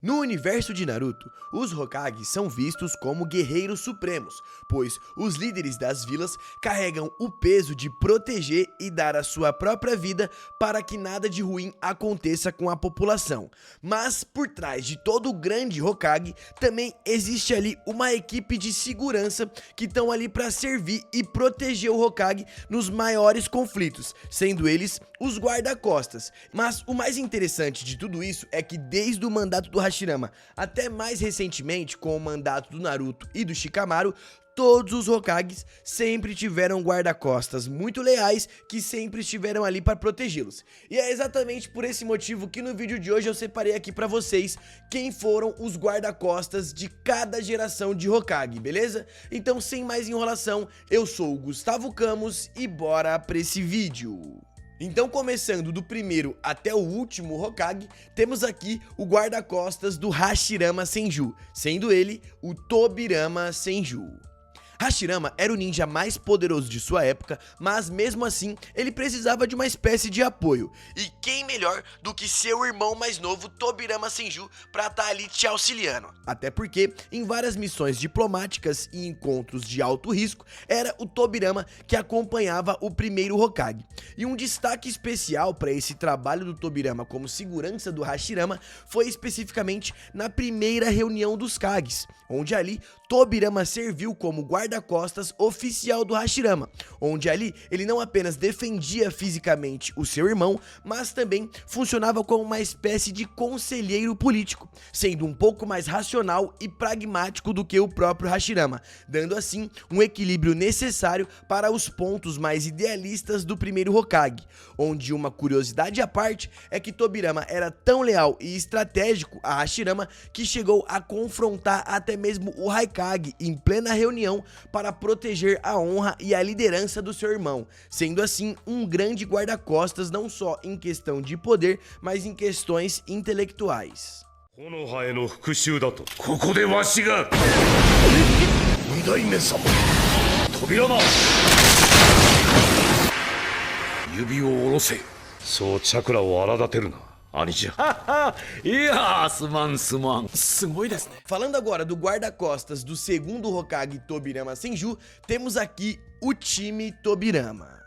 No universo de Naruto, os Hokage são vistos como guerreiros supremos, pois os líderes das vilas carregam o peso de proteger e dar a sua própria vida para que nada de ruim aconteça com a população. Mas por trás de todo o grande Hokage, também existe ali uma equipe de segurança que estão ali para servir e proteger o Hokage nos maiores conflitos, sendo eles os guarda-costas. Mas o mais interessante de tudo isso é que desde o mandato do Hashirama até mais recentemente com o mandato do Naruto e do Shikamaru, todos os Hokages sempre tiveram guarda-costas muito leais que sempre estiveram ali para protegê-los. E é exatamente por esse motivo que no vídeo de hoje eu separei aqui para vocês quem foram os guarda-costas de cada geração de Hokage, beleza? Então sem mais enrolação, eu sou o Gustavo Camus e bora para esse vídeo. Então, começando do primeiro até o último Hokage, temos aqui o guarda-costas do Hashirama Senju, sendo ele o Tobirama Senju. Hashirama era o ninja mais poderoso de sua época, mas mesmo assim ele precisava de uma espécie de apoio. E quem melhor do que seu irmão mais novo, Tobirama Senju, pra estar ali te auxiliando? Até porque em várias missões diplomáticas e encontros de alto risco, era o Tobirama que acompanhava o primeiro Hokage. E um destaque especial para esse trabalho do Tobirama como segurança do Hashirama foi especificamente na primeira reunião dos Kages, onde ali Tobirama serviu como guarda-costas oficial do Hashirama, onde ali ele não apenas defendia fisicamente o seu irmão, mas também funcionava como uma espécie de conselheiro político, sendo um pouco mais racional e pragmático do que o próprio Hashirama, dando assim um equilíbrio necessário para os pontos mais idealistas do primeiro Hokage, onde uma curiosidade à parte é que Tobirama era tão leal e estratégico a Hashirama que chegou a confrontar até mesmo o Raikage em plena reunião para proteger a honra e a liderança do seu irmão, sendo assim um grande guarda-costas não só em questão de poder, mas em questões intelectuais. Falando agora do guarda-costas do segundo Hokage Tobirama Senju, temos aqui o time Tobirama.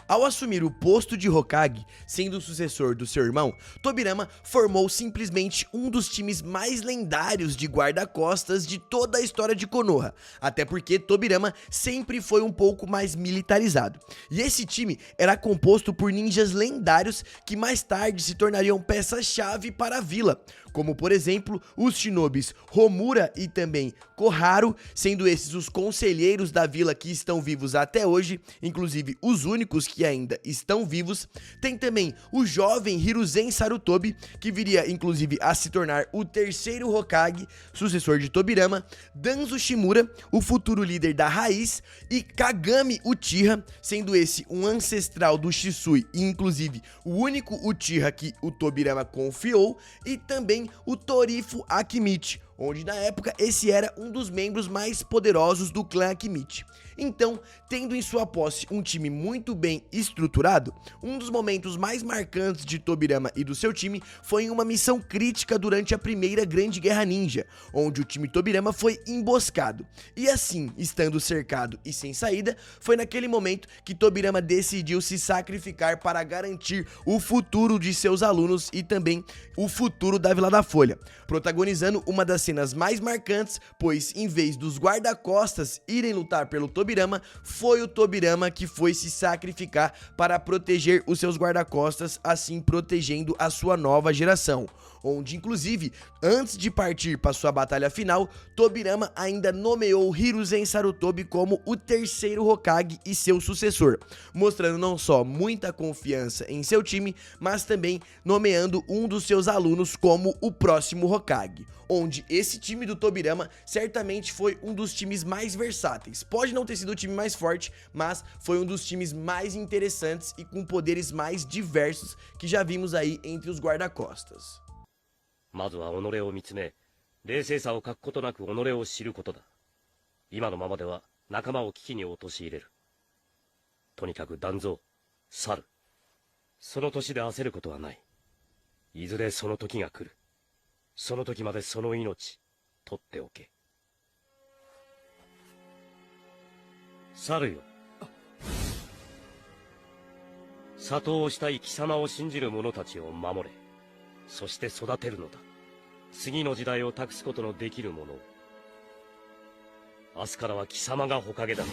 Ao assumir o posto de Hokage, sendo o sucessor do seu irmão, Tobirama formou simplesmente um dos times mais lendários de guarda-costas de toda a história de Konoha, até porque Tobirama sempre foi um pouco mais militarizado. E esse time era composto por ninjas lendários que mais tarde se tornariam peça-chave para a vila, como por exemplo os shinobis Homura e também Koharu, sendo esses os conselheiros da vila que estão vivos até hoje, inclusive os únicos que ainda estão vivos. Tem também o jovem Hiruzen Sarutobi, que viria inclusive a se tornar o terceiro Hokage, sucessor de Tobirama, Danzo Shimura, o futuro líder da Raiz, e Kagami Uchiha, sendo esse um ancestral do Shisui e inclusive o único Uchiha que o Tobirama confiou, e também o Torifo Akimichi, onde na época esse era um dos membros mais poderosos do clã Akimichi. Então, tendo em sua posse um time muito bem estruturado, um dos momentos mais marcantes de Tobirama e do seu time foi em uma missão crítica durante a primeira Grande Guerra Ninja, onde o time Tobirama foi emboscado. E assim, estando cercado e sem saída, foi naquele momento que Tobirama decidiu se sacrificar para garantir o futuro de seus alunos e também o futuro da Vila da Folha, protagonizando uma das cenas mais marcantes, pois em vez dos guarda-costas irem lutar pelo Tobirama, foi o Tobirama que foi se sacrificar para proteger os seus guarda-costas, assim protegendo a sua nova geração, onde inclusive, antes de partir para sua batalha final, Tobirama ainda nomeou Hiruzen Sarutobi como o terceiro Hokage e seu sucessor, mostrando não só muita confiança em seu time, mas também nomeando um dos seus alunos como o próximo Hokage, onde esse time do Tobirama certamente foi um dos times mais versáteis. Pode não ter sido o time mais forte, mas foi um dos times mais interessantes e com poderes mais diversos que já vimos aí entre os guarda-costas. まずは己を見つめ、冷静さを欠くことなく己を知ることだ。今のままでは仲間を危機に陥れる。とにかく断蔵、去る。その年で焦ることはない。いずれその時が来る。その時までその命取っておけ。猿よ、里をしたい貴様を信じる者たちを守れ。そして育てるのだ。次の時代を託すことのできる者を。明日からは貴様が火影だ。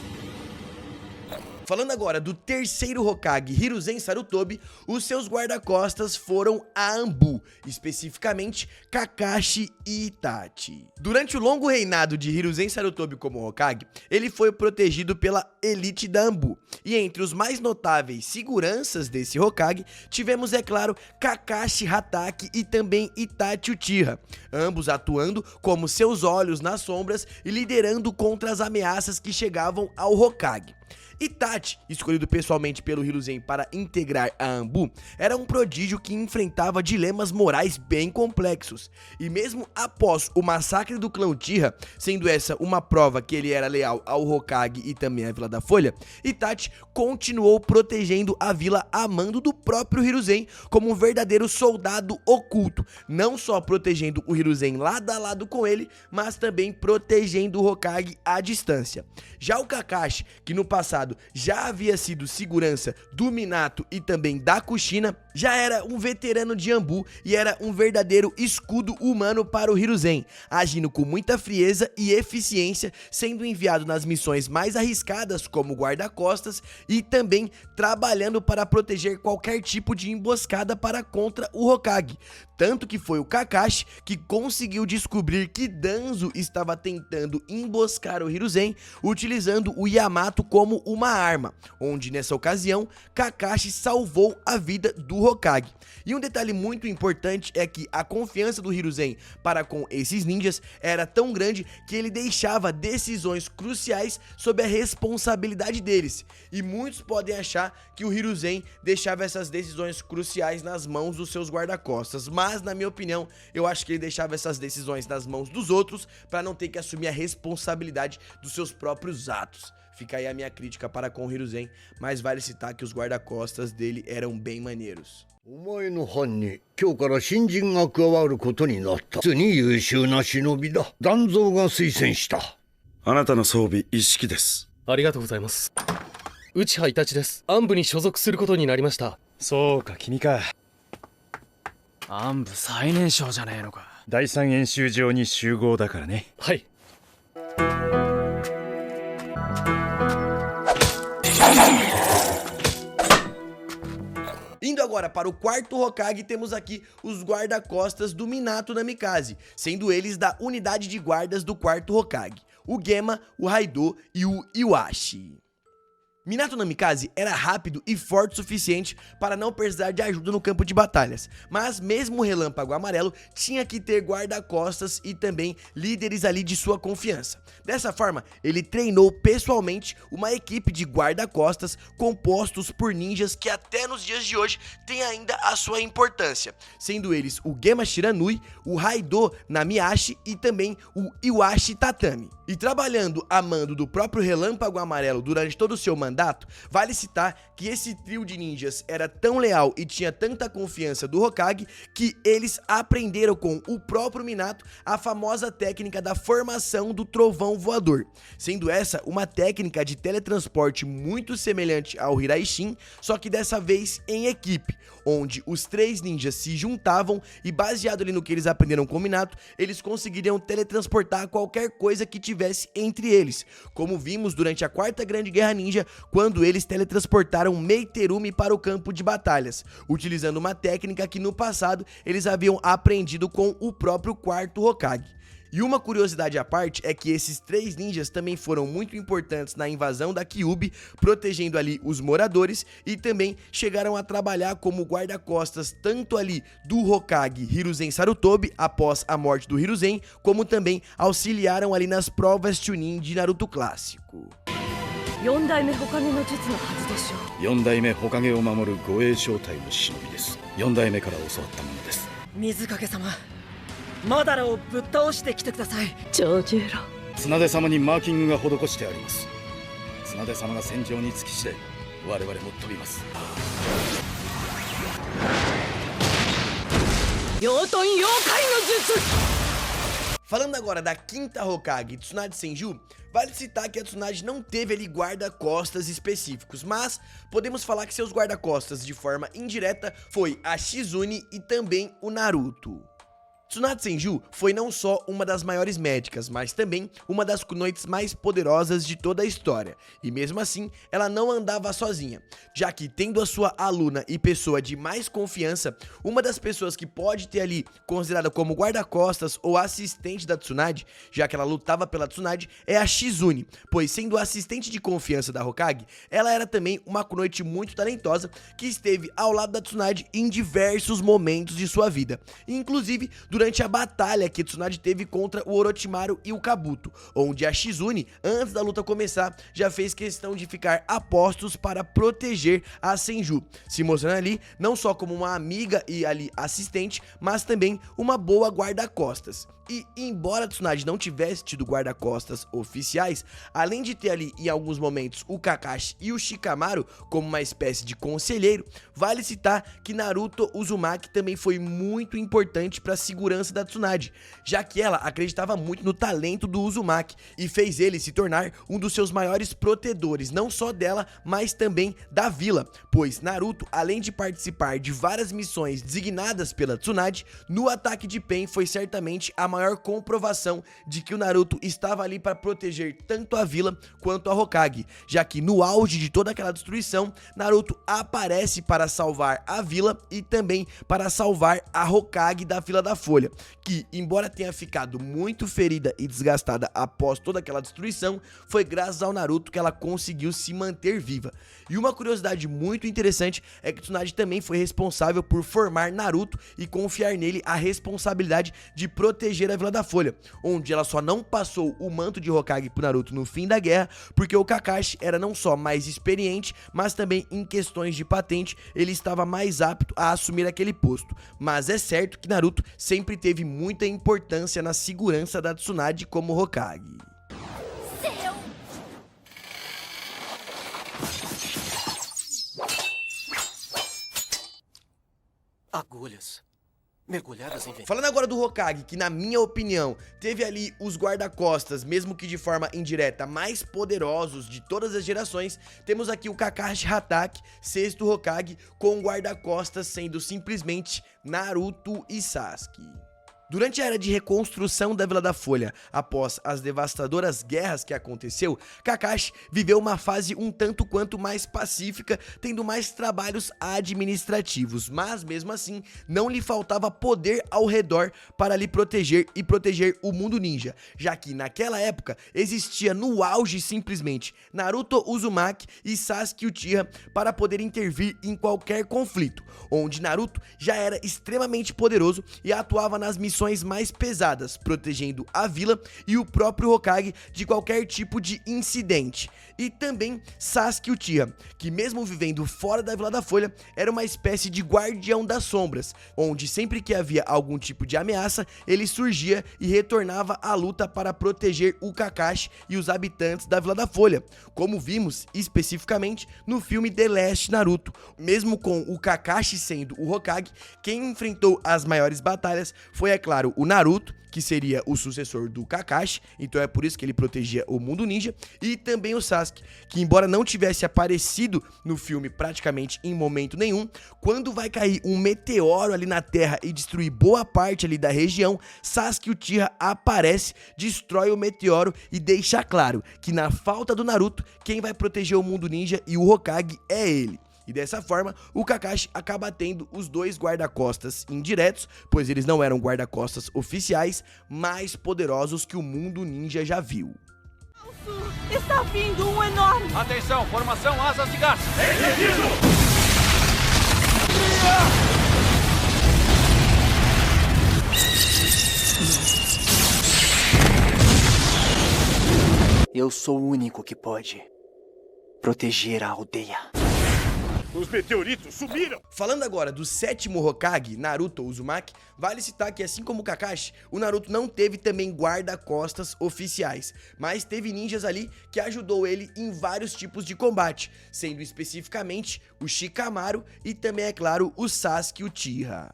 Falando agora do terceiro Hokage, Hiruzen Sarutobi, os seus guarda-costas foram a Anbu, especificamente Kakashi e Itachi. Durante o longo reinado de Hiruzen Sarutobi como Hokage, ele foi protegido pela elite da Anbu. E entre os mais notáveis seguranças desse Hokage, tivemos, é claro, Kakashi Hatake e também Itachi Uchiha, ambos atuando como seus olhos nas sombras e liderando contra as ameaças que chegavam ao Hokage. Itachi, escolhido pessoalmente pelo Hiruzen para integrar a Anbu, era um prodígio que enfrentava dilemas morais bem complexos. E mesmo após o massacre do clã Uchiha, sendo essa uma prova que ele era leal ao Hokage e também à Vila da Folha, Itachi continuou protegendo a vila a mando do próprio Hiruzen como um verdadeiro soldado oculto, não só protegendo o Hiruzen lado a lado com ele, mas também protegendo o Hokage à distância. Já o Kakashi, que no passado já havia sido segurança do Minato e também da Kushina, já era um veterano de Anbu e era um verdadeiro escudo humano para o Hiruzen, agindo com muita frieza e eficiência, sendo enviado nas missões mais arriscadas como guarda-costas e também trabalhando para proteger qualquer tipo de emboscada para contra o Hokage. Tanto que foi o Kakashi que conseguiu descobrir que Danzo estava tentando emboscar o Hiruzen utilizando o Yamato como uma arma, onde nessa ocasião Kakashi salvou a vida do Hokage. E um detalhe muito importante é que a confiança do Hiruzen para com esses ninjas era tão grande que ele deixava decisões cruciais sob a responsabilidade deles. E muitos podem achar que o Hiruzen deixava essas decisões cruciais nas mãos dos seus guarda-costas, mas na minha opinião, eu acho que ele deixava essas decisões nas mãos dos outros para não ter que assumir a responsabilidade dos seus próprios atos. Fica aí a minha crítica para com o Hiruzen, mas vale citar que os guarda-costas dele eram bem maneiros. お前の班に今日から新人が加わることになった。実に優秀な忍びだ。団蔵が推薦した。あなたの装備一式です。ありがとうございます。内葉イタチです。暗部に所属することになりました。そうか、君か。暗部最年少じゃねえのか。第三演習場に集合だからね。はい。Indo agora para o quarto Hokage, temos aqui os guarda-costas do Minato Namikaze, sendo eles da unidade de guardas do quarto Hokage, o Gema, o Raido e o Iwashi. Minato Namikaze era rápido e forte o suficiente para não precisar de ajuda no campo de batalhas, mas mesmo o Relâmpago Amarelo tinha que ter guarda-costas e também líderes ali de sua confiança. Dessa forma, ele treinou pessoalmente uma equipe de guarda-costas compostos por ninjas que até nos dias de hoje têm ainda a sua importância, sendo eles o Gema Shiranui, o Raido Namiashi e também o Iwashi Tatami. E trabalhando a mando do próprio Relâmpago Amarelo durante todo o seu mandato, vale citar que esse trio de ninjas era tão leal e tinha tanta confiança do Hokage que eles aprenderam com o próprio Minato a famosa técnica da formação do trovão voador, sendo essa uma técnica de teletransporte muito semelhante ao Hiraishin, só que dessa vez em equipe, onde os três ninjas se juntavam e baseado ali no que eles aprenderam com o Minato, eles conseguiriam teletransportar qualquer coisa que tivesse entre eles, como vimos durante a quarta grande guerra ninja, quando eles teletransportaram Meiterumi para o campo de batalhas, utilizando uma técnica que no passado eles haviam aprendido com o próprio quarto Hokage. E uma curiosidade à parte é que esses três ninjas também foram muito importantes na invasão da Kyuubi, protegendo ali os moradores e também chegaram a trabalhar como guarda-costas tanto ali do Hokage Hiruzen Sarutobi após a morte do Hiruzen, como também auxiliaram ali nas provas Chunin de Naruto clássico. 4代目火影の術のはずでしょう。4代目火影を守る護衛小隊の忍びです。4代目から教わったものです。水影様、マダラをぶっ倒してきてください。長十郎、綱手様にマーキングが施してあります。綱手様が戦場に着き次第、我々も飛びます。養豚妖怪の術。 Falando agora da quinta Hokage, Tsunade Senju, vale citar que a Tsunade não teve ali guarda-costas específicos, mas podemos falar que seus guarda-costas de forma indireta foi a Shizune e também o Naruto. Tsunade Senju foi não só uma das maiores médicas, mas também uma das kunoites mais poderosas de toda a história. E mesmo assim, ela não andava sozinha, já que tendo a sua aluna e pessoa de mais confiança, uma das pessoas que pode ter ali considerada como guarda-costas ou assistente da Tsunade, já que ela lutava pela Tsunade, é a Shizune, pois sendo assistente de confiança da Hokage, ela era também uma kunoite muito talentosa que esteve ao lado da Tsunade em diversos momentos de sua vida, inclusive durante a batalha que Tsunade teve contra o Orochimaru e o Kabuto, onde a Shizune, antes da luta começar, já fez questão de ficar a postos para proteger a Senju, se mostrando ali não só como uma amiga e ali assistente, mas também uma boa guarda-costas. E embora Tsunade não tivesse tido guarda-costas oficiais, além de ter ali em alguns momentos o Kakashi e o Shikamaru como uma espécie de conselheiro, vale citar que Naruto Uzumaki também foi muito importante para a segurança da Tsunade, já que ela acreditava muito no talento do Uzumaki e fez ele se tornar um dos seus maiores protetores, não só dela, mas também da vila, pois Naruto, além de participar de várias missões designadas pela Tsunade, no ataque de Pain foi certamente a maior comprovação de que o Naruto estava ali para proteger tanto a vila quanto a Hokage, já que no auge de toda aquela destruição, Naruto aparece para salvar a vila e também para salvar a Hokage da Fila da Folha, que embora tenha ficado muito ferida e desgastada após toda aquela destruição, foi graças ao Naruto que ela conseguiu se manter viva. E uma curiosidade muito interessante é que Tsunade também foi responsável por formar Naruto e confiar nele a responsabilidade de proteger a Vila da Folha, onde ela só não passou o manto de Hokage pro Naruto no fim da guerra, porque o Kakashi era não só mais experiente, mas também em questões de patente, ele estava mais apto a assumir aquele posto. Mas é certo que Naruto sempre teve muita importância na segurança da Tsunade como Hokage. Agulhas mergulhadas em veneno. Falando agora do Hokage, que na minha opinião teve ali os guarda-costas, mesmo que de forma indireta, mais poderosos de todas as gerações, temos aqui o Kakashi Hatake, sexto Hokage, com guarda-costas sendo simplesmente Naruto e Sasuke. Durante a era de reconstrução da Vila da Folha, após as devastadoras guerras que aconteceu, Kakashi viveu uma fase um tanto quanto mais pacífica, tendo mais trabalhos administrativos, mas mesmo assim não lhe faltava poder ao redor para lhe proteger e proteger o mundo ninja, já que naquela época existia no auge simplesmente Naruto Uzumaki e Sasuke Uchiha para poder intervir em qualquer conflito, onde Naruto já era extremamente poderoso e atuava nas missões mais pesadas, protegendo a vila e o próprio Hokage de qualquer tipo de incidente. E também Sasuke Uchiha, que mesmo vivendo fora da Vila da Folha, era uma espécie de guardião das sombras, onde sempre que havia algum tipo de ameaça, ele surgia e retornava à luta para proteger o Kakashi e os habitantes da Vila da Folha, como vimos especificamente no filme The Last Naruto. Mesmo com o Kakashi sendo o Hokage, quem enfrentou as maiores batalhas foi, é claro, o Naruto, que seria o sucessor do Kakashi, então é por isso que ele protegia o mundo ninja, e também o Sasuke, que embora não tivesse aparecido no filme praticamente em momento nenhum, quando vai cair um meteoro ali na Terra e destruir boa parte ali da região, Sasuke Uchiha aparece, destrói o meteoro e deixa claro que na falta do Naruto, quem vai proteger o mundo ninja e o Hokage é ele. E dessa forma, o Kakashi acaba tendo os dois guarda-costas indiretos, pois eles não eram guarda-costas oficiais, mais poderosos que o mundo ninja já viu. Está vindo um enorme! Atenção, formação asas de gás. Eu sou o único que pode proteger a aldeia. Os meteoritos sumiram! Falando agora do sétimo Hokage, Naruto Uzumaki, vale citar que assim como o Kakashi, o Naruto não teve também guarda-costas oficiais, mas teve ninjas ali que ajudou ele em vários tipos de combate, sendo especificamente o Shikamaru e também, é claro, o Sasuke Uchiha.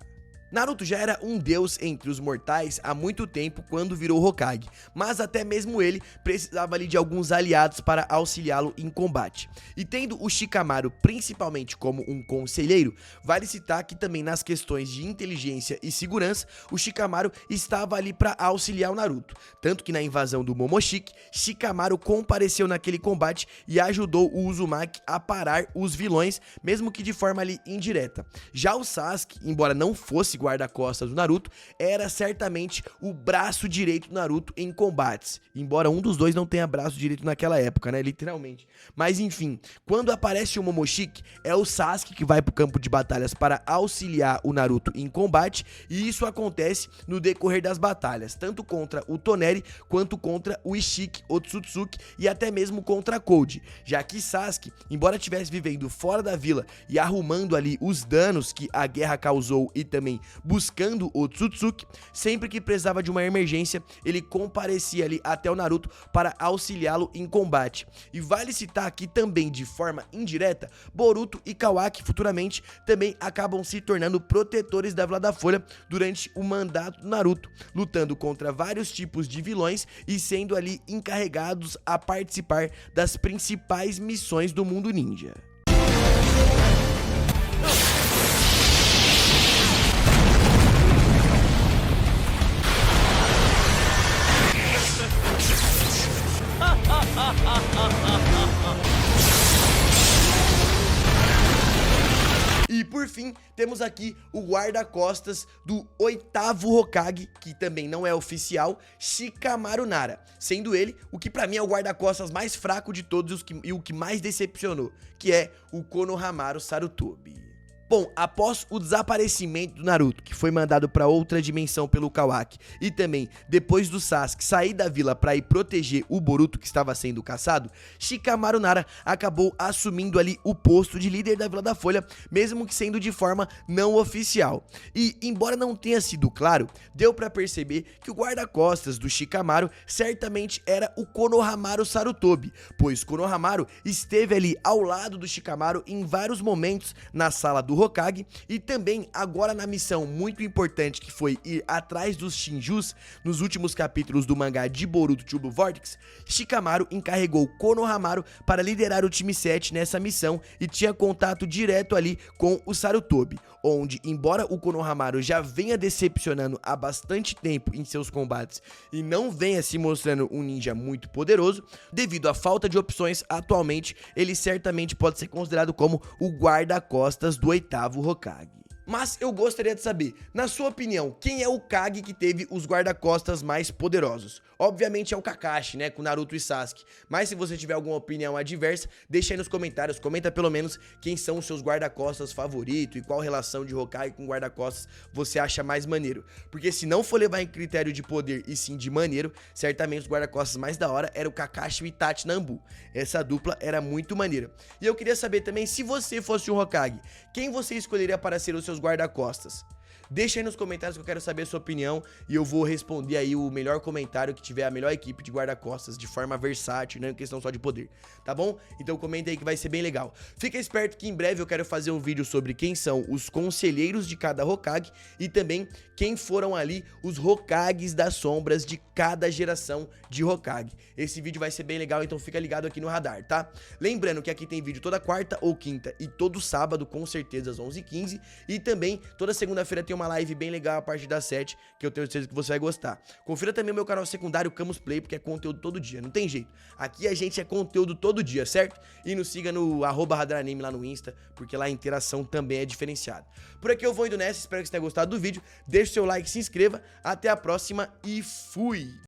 Naruto já era um deus entre os mortais há muito tempo quando virou Hokage, mas até mesmo ele precisava ali de alguns aliados para auxiliá-lo em combate. E tendo o Shikamaru principalmente como um conselheiro, vale citar que também nas questões de inteligência e segurança, o Shikamaru estava ali para auxiliar o Naruto. Tanto que na invasão do Momoshiki, Shikamaru compareceu naquele combate e ajudou o Uzumaki a parar os vilões, mesmo que de forma ali indireta. Já o Sasuke, embora não fosse guarda-costas do Naruto, era certamente o braço direito do Naruto em combates, embora um dos dois não tenha braço direito naquela época, né, literalmente. Mas enfim, quando aparece o Momoshiki, é o Sasuke que vai pro campo de batalhas para auxiliar o Naruto em combate, e isso acontece no decorrer das batalhas, tanto contra o Toneri, quanto contra o Ishiki Otsutsuki e até mesmo contra Code, já que Sasuke, embora estivesse vivendo fora da vila e arrumando ali os danos que a guerra causou e também buscando o Otsutsuki, sempre que precisava de uma emergência, ele comparecia ali até o Naruto para auxiliá-lo em combate. E vale citar aqui também de forma indireta, Boruto e Kawaki futuramente também acabam se tornando protetores da Vila da Folha durante o mandato do Naruto, lutando contra vários tipos de vilões e sendo ali encarregados a participar das principais missões do mundo ninja. E por fim, temos aqui o guarda-costas do 8º Hokage, que também não é oficial, Shikamaru Nara, sendo ele o que pra mim é o guarda-costas mais fraco de todos e o que mais decepcionou, que é o Konohamaru Sarutobi. Bom, após o desaparecimento do Naruto, que foi mandado para outra dimensão pelo Kawaki, e também depois do Sasuke sair da vila para ir proteger o Boruto que estava sendo caçado, Shikamaru Nara acabou assumindo ali o posto de líder da Vila da Folha, mesmo que sendo de forma não oficial. E, embora não tenha sido claro, deu para perceber que o guarda-costas do Shikamaru certamente era o Konohamaru Sarutobi, pois Konohamaru esteve ali ao lado do Shikamaru em vários momentos na sala do Hokage, e também agora na missão muito importante que foi ir atrás dos Shinjus nos últimos capítulos do mangá de Boruto to Blue Vortex, Shikamaru encarregou Konohamaru para liderar o time 7 nessa missão e tinha contato direto ali com o Sarutobi, onde embora o Konohamaru já venha decepcionando há bastante tempo em seus combates e não venha se mostrando um ninja muito poderoso, devido à falta de opções atualmente, ele certamente pode ser considerado como o guarda-costas do 8º Hokage. Mas eu gostaria de saber, na sua opinião, quem é o Kage que teve os guarda-costas mais poderosos? Obviamente é o Kakashi, né, com Naruto e Sasuke. Mas se você tiver alguma opinião adversa, deixa aí nos comentários, comenta pelo menos quem são os seus guarda-costas favoritos e qual relação de Hokage com guarda-costas você acha mais maneiro. Porque se não for levar em critério de poder e sim de maneiro, certamente os guarda-costas mais da hora era o Kakashi e o Itachi Nambu. Essa dupla era muito maneira. E eu queria saber também, se você fosse um Hokage, quem você escolheria para ser os seus guarda-costas? Deixa aí nos comentários que eu quero saber a sua opinião e eu vou responder aí o melhor comentário que tiver a melhor equipe de guarda-costas de forma versátil, não é questão só de poder, tá bom? Então comenta aí que vai ser bem legal. Fica esperto que em breve eu quero fazer um vídeo sobre quem são os conselheiros de cada Hokage e também quem foram ali os Hokages das sombras de cada geração de Hokage. Esse vídeo vai ser bem legal, então fica ligado aqui no radar, tá? Lembrando que aqui tem vídeo toda quarta ou quinta e todo sábado, com certeza às 11h15, e também toda segunda-feira tem uma live bem legal a partir das 7, que eu tenho certeza que você vai gostar. Confira também o meu canal secundário Camus Play, porque é conteúdo todo dia, não tem jeito. Aqui a gente é conteúdo todo dia, certo? E nos siga no @RadarAnime lá no Insta, porque lá a interação também é diferenciada. Por aqui eu vou indo nessa, espero que você tenha gostado do vídeo. Deixe seu like, se inscreva, até a próxima e fui!